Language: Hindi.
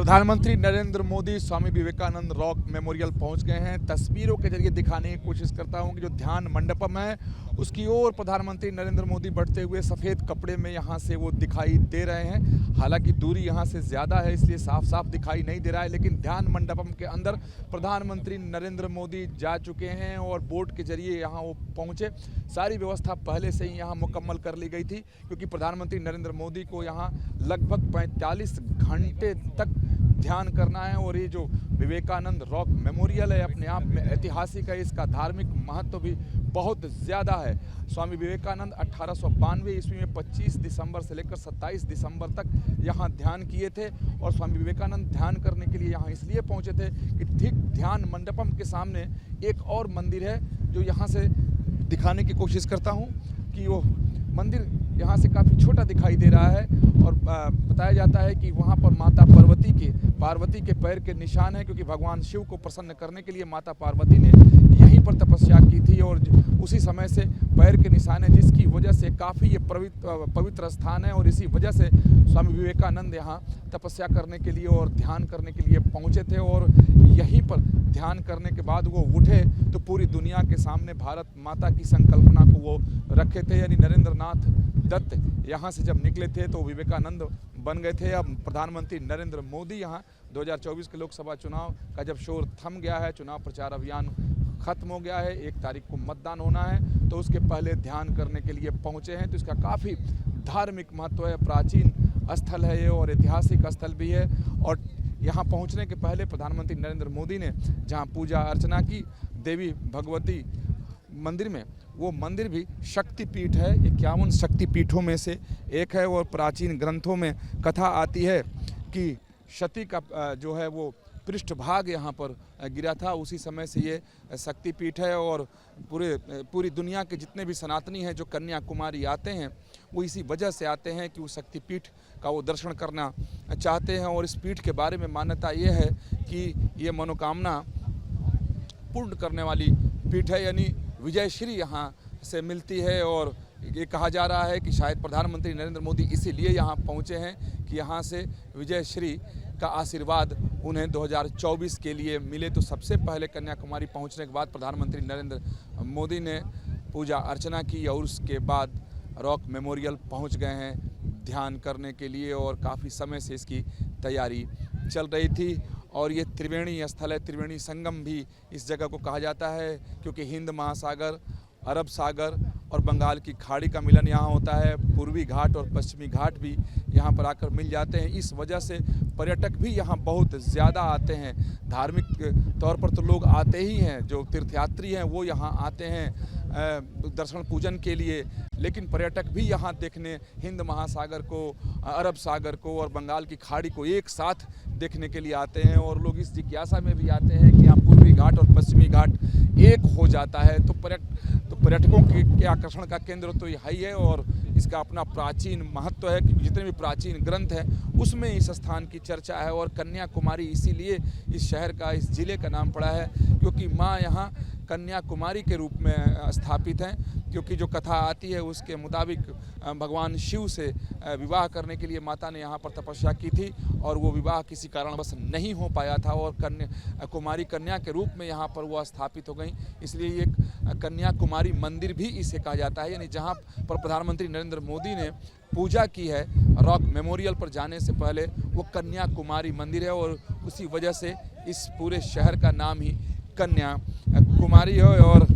प्रधानमंत्री नरेंद्र मोदी स्वामी विवेकानंद रॉक मेमोरियल पहुंच गए हैं। तस्वीरों के जरिए दिखाने की कोशिश करता हूं कि जो ध्यान मंडपम है उसकी ओर प्रधानमंत्री नरेंद्र मोदी बढ़ते हुए सफ़ेद कपड़े में यहां से वो दिखाई दे रहे हैं। हालांकि दूरी यहां से ज़्यादा है इसलिए साफ साफ दिखाई नहीं दे रहा है, लेकिन ध्यान मंडपम के अंदर प्रधानमंत्री नरेंद्र मोदी जा चुके हैं और बोट के जरिए यहाँ वो पहुँचे। सारी व्यवस्था पहले से ही यहाँ मुकम्मल कर ली गई थी क्योंकि प्रधानमंत्री नरेंद्र मोदी को यहाँ लगभग 45 घंटे तक ध्यान करना है। और ये जो विवेकानंद रॉक मेमोरियल है अपने आप में ऐतिहासिक है, इसका धार्मिक महत्व भी बहुत ज़्यादा है। स्वामी विवेकानंद 1892 ईस्वी में 25 दिसंबर से लेकर 27 दिसंबर तक यहाँ ध्यान किए थे। और स्वामी विवेकानंद ध्यान करने के लिए यहाँ इसलिए पहुँचे थे कि ठीक ध्यान मंडपम के सामने एक और मंदिर है जो यहाँ से दिखाने की कोशिश करता हूँ कि वो मंदिर यहाँ से काफ़ी छोटा दिखाई दे रहा है। और बताया जाता है कि वहाँ पर माता पार्वती के पैर के निशान हैं क्योंकि भगवान शिव को प्रसन्न करने के लिए माता पार्वती ने यहीं पर तपस्या की थी और उसी समय से पैर के निशान है, जिसकी वजह से काफ़ी ये पवित्र स्थान है। और इसी वजह से स्वामी विवेकानंद यहाँ तपस्या करने के लिए और ध्यान करने के लिए पहुँचे थे। और यहीं पर ध्यान करने के बाद वो उठे तो पूरी दुनिया के सामने भारत माता की संकल्पना को वो रखे थे। यानी नरेंद्र नाथ दत्त यहाँ से जब निकले थे तो विवेकानंद बन गए थे। अब प्रधानमंत्री नरेंद्र मोदी यहाँ 2024 के लोकसभा चुनाव का जब शोर थम गया है, चुनाव प्रचार अभियान खत्म हो गया है, 1 तारीख को मतदान होना है, तो उसके पहले ध्यान करने के लिए पहुँचे हैं। तो इसका काफ़ी धार्मिक महत्व है, प्राचीन स्थल है ये और ऐतिहासिक स्थल भी है। और यहाँ पहुँचने के पहले प्रधानमंत्री नरेंद्र मोदी ने जहाँ पूजा अर्चना की देवी भगवती मंदिर में, वो मंदिर भी शक्तिपीठ है, 51 शक्तिपीठों में से एक है। और प्राचीन ग्रंथों में कथा आती है कि सती का जो है वो पृष्ठभाग यहाँ पर गिरा था, उसी समय से ये शक्तिपीठ है। और पूरी दुनिया के जितने भी सनातनी हैं जो कन्याकुमारी आते हैं वो इसी वजह से आते हैं कि उस शक्तिपीठ का वो दर्शन करना चाहते हैं। और इस पीठ के बारे में मान्यता ये है कि ये मनोकामना पूर्ण करने वाली पीठ है, यानी विजय श्री यहाँ से मिलती है। और ये कहा जा रहा है कि शायद प्रधानमंत्री नरेंद्र मोदी इसीलिए यहाँ पहुँचे हैं कि यहाँ से विजय श्री का आशीर्वाद उन्हें 2024 के लिए मिले। तो सबसे पहले कन्याकुमारी पहुँचने के बाद प्रधानमंत्री नरेंद्र मोदी ने पूजा अर्चना की और उसके बाद रॉक मेमोरियल पहुँच गए हैं ध्यान करने के लिए। और काफ़ी समय से इसकी तैयारी चल रही थी। और ये त्रिवेणी स्थल है, त्रिवेणी संगम भी इस जगह को कहा जाता है क्योंकि हिंद महासागर, अरब सागर और बंगाल की खाड़ी का मिलन यहाँ होता है। पूर्वी घाट और पश्चिमी घाट भी यहाँ पर आकर मिल जाते हैं। इस वजह से पर्यटक भी यहाँ बहुत ज़्यादा आते हैं। धार्मिक तौर पर तो लोग आते ही हैं, जो तीर्थयात्री हैं वो यहाँ आते हैं दर्शन पूजन के लिए, लेकिन पर्यटक भी यहाँ देखने हिंद महासागर को, अरब सागर को और बंगाल की खाड़ी को एक साथ देखने के लिए आते हैं। और लोग इस जिज्ञासा में भी आते हैं कि यहाँ पूर्वी घाट और पश्चिमी घाट एक हो जाता है तो पर्यटकों के आकर्षण का केंद्र तो यही है। और इसका अपना प्राचीन महत्व है कि जितने भी प्राचीन ग्रंथ हैं उसमें इस स्थान की चर्चा है। और कन्याकुमारी इसीलिए इस शहर का, इस ज़िले का नाम पड़ा है क्योंकि माँ यहाँ कन्याकुमारी के रूप में स्थापित हैं। क्योंकि जो कथा आती है उसके मुताबिक भगवान शिव से विवाह करने के लिए माता ने यहाँ पर तपस्या की थी और वो विवाह किसी कारणवश नहीं हो पाया था और कुमारी कन्या के रूप में यहाँ पर वो स्थापित हो गई। इसलिए ये कन्याकुमारी मंदिर भी इसे कहा जाता है, यानी जहाँ पर प्रधानमंत्री नरेंद्र मोदी ने पूजा की है रॉक मेमोरियल पर जाने से पहले, वो कन्याकुमारी मंदिर है। और उसी वजह से इस पूरे शहर का नाम ही कन्याकुमारी है। और